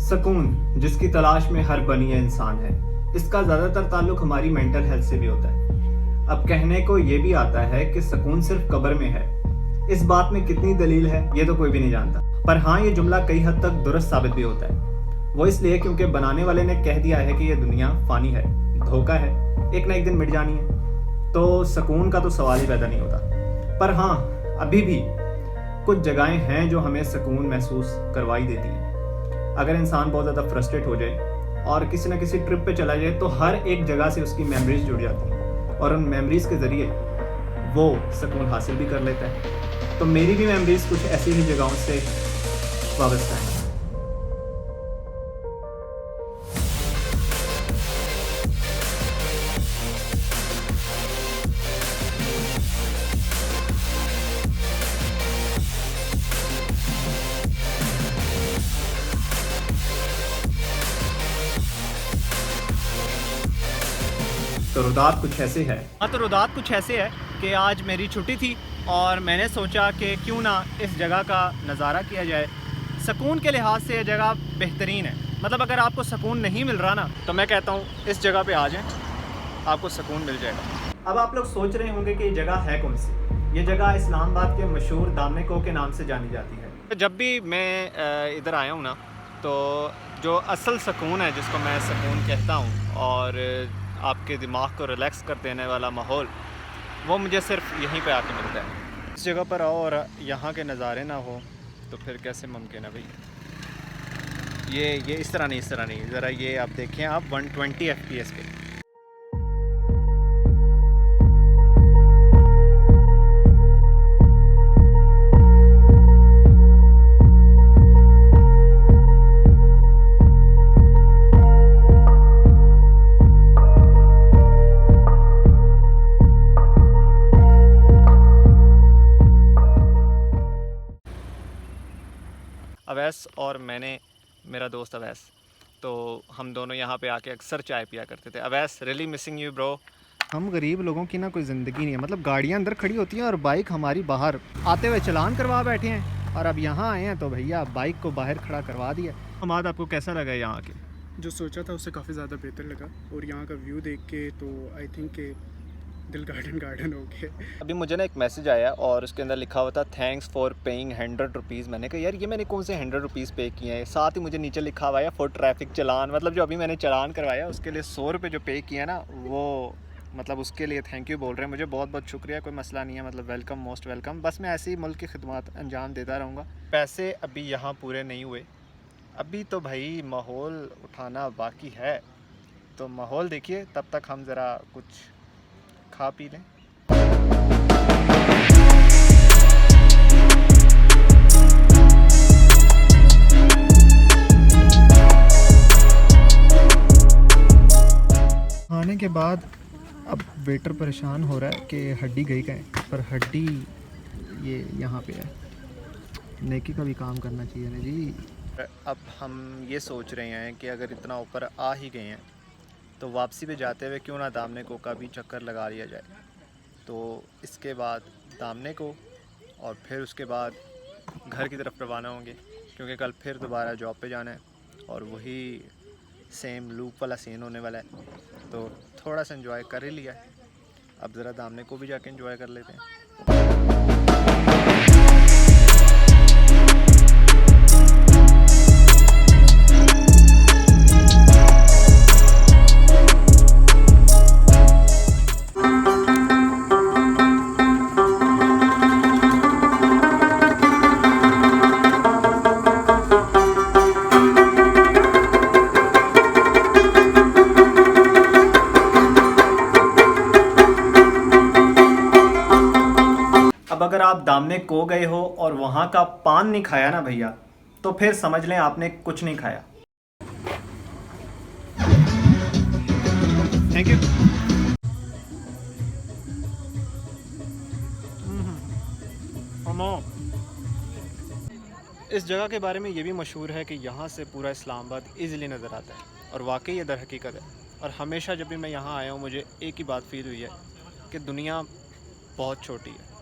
सुकून जिसकी तलाश में हर बनी इंसान है, इसका ज़्यादातर ताल्लुक हमारी मेंटल हेल्थ से भी होता है। अब कहने को ये भी आता है कि सुकून सिर्फ कब्र में है। इस बात में कितनी दलील है ये तो कोई भी नहीं जानता, पर हाँ, ये जुमला कई हद तक दुरुस्त साबित भी होता है। वो इसलिए क्योंकि बनाने वाले ने कह दिया है कि ये दुनिया फानी है, धोखा है, एक ना एक दिन मिट जानी है, तो सुकून का तो सवाल ही पैदा नहीं होता। पर हाँ, अभी भी कुछ जगहें हैं जो हमें सुकून महसूस करवाई देती हैं। अगर इंसान बहुत ज़्यादा फ्रस्ट्रेट हो जाए और किसी न किसी ट्रिप पे चला जाए तो हर एक जगह से उसकी मेमोरीज जुड़ जाती हैं और उन मेमोरीज के ज़रिए वो सुकून हासिल भी कर लेता है। तो मेरी भी मेमोरीज कुछ ऐसी ही जगहों से वाबस्ता हैं। तो रुदात कुछ ऐसे है। हाँ, तो रुदात कुछ ऐसे है कि आज मेरी छुट्टी थी और मैंने सोचा कि क्यों ना इस जगह का नज़ारा किया जाए। सुकून के लिहाज से यह जगह बेहतरीन है। मतलब अगर आपको सुकून नहीं मिल रहा ना, तो मैं कहता हूँ इस जगह पे आ जाएं, आपको सुकून मिल जाएगा। अब आप लोग सोच रहे होंगे कि ये जगह है कौन सी। ये जगह इस्लामाबाद के मशहूर दामने को के नाम से जानी जाती है। जब भी मैं इधर आया हूँ ना, तो जो असल सुकून है, जिसको मैं सुकून कहता हूँ, और आपके दिमाग को रिलैक्स कर देने वाला माहौल, वो मुझे सिर्फ यहीं पे आके मिलता है। इस जगह पर आओ और यहाँ के नज़ारे ना हो तो फिर कैसे मुमकिन है भाई। ये इस तरह नहीं, ज़रा ये आप देखें, आप 120 FPS पे। अवैस और मेरा दोस्त अवैस, तो हम दोनों यहाँ पे आके अक्सर चाय पिया करते थे। Awais, really missing you bro. हम गरीब लोगों की ना कोई ज़िंदगी नहीं है। मतलब गाड़ियाँ अंदर खड़ी होती हैं और बाइक हमारी बाहर, आते हुए चलान करवा बैठे हैं, और अब यहाँ आए हैं तो भैया बाइक को बाहर खड़ा करवा दिया। हमाद, आपको कैसा लगा यहाँ आके? जो सोचा था उससे काफ़ी ज़्यादा बेहतर लगा, और यहाँ का व्यू देख के तो आई थिंक के दिल गार्डन हो गया। अभी मुझे ना एक मैसेज आया और उसके अंदर लिखा हुआ था थैंक्स फॉर पेइंग 100 रुपीज़। मैंने कहा यार, ये मैंने कौन से 100 रुपीज़ पे किए हैं। साथ ही मुझे नीचे लिखा हुआ है फॉर ट्रैफिक चलान। मतलब जो अभी मैंने चलान करवाया उसके लिए 100 रुपये जो पे किया ना, वो मतलब उसके लिए थैंक यू बोल रहे हैं। मुझे बहुत बहुत शुक्रिया, कोई मसला नहीं है। मतलब वेलकम, मोस्ट वेलकम। बस मैं ऐसे ही मुल्क की खिदमत अंजाम देता रहूँगा। पैसे अभी यहाँ पूरे नहीं हुए, अभी तो भाई माहौल उठाना बाकी है। तो माहौल देखिए, तब तक हम ज़रा कुछ खा पी लें। आने के बाद अब वेटर परेशान हो रहा है कि हड्डी गई कहीं, पर हड्डी ये यहाँ पे है। नेकी का भी काम करना चाहिए ना जी। अब हम ये सोच रहे हैं कि अगर इतना ऊपर आ ही गए हैं तो वापसी पे जाते हुए क्यों ना दामने को का भी चक्कर लगा लिया जाए। तो इसके बाद दामने को, और फिर उसके बाद घर की तरफ रवाना होंगे, क्योंकि कल फिर दोबारा जॉब पे जाना है और वही सेम लूप वाला सीन होने वाला है। तो थोड़ा सा एंजॉय कर ही लिया है, अब ज़रा दामने को भी जाके एंजॉय कर लेते हैं। अब अगर आप दामने को गए हो और वहाँ का पान नहीं खाया ना भैया, तो फिर समझ लें आपने कुछ नहीं खाया। Thank you. इस जगह के बारे में ये भी मशहूर है कि यहाँ से पूरा इस्लामाबाद ईज़िली नज़र आता है, और वाकई ये दर हकीकत है। और हमेशा जब भी मैं यहाँ आया हूँ, मुझे एक ही बात फील हुई है कि दुनिया बहुत छोटी है।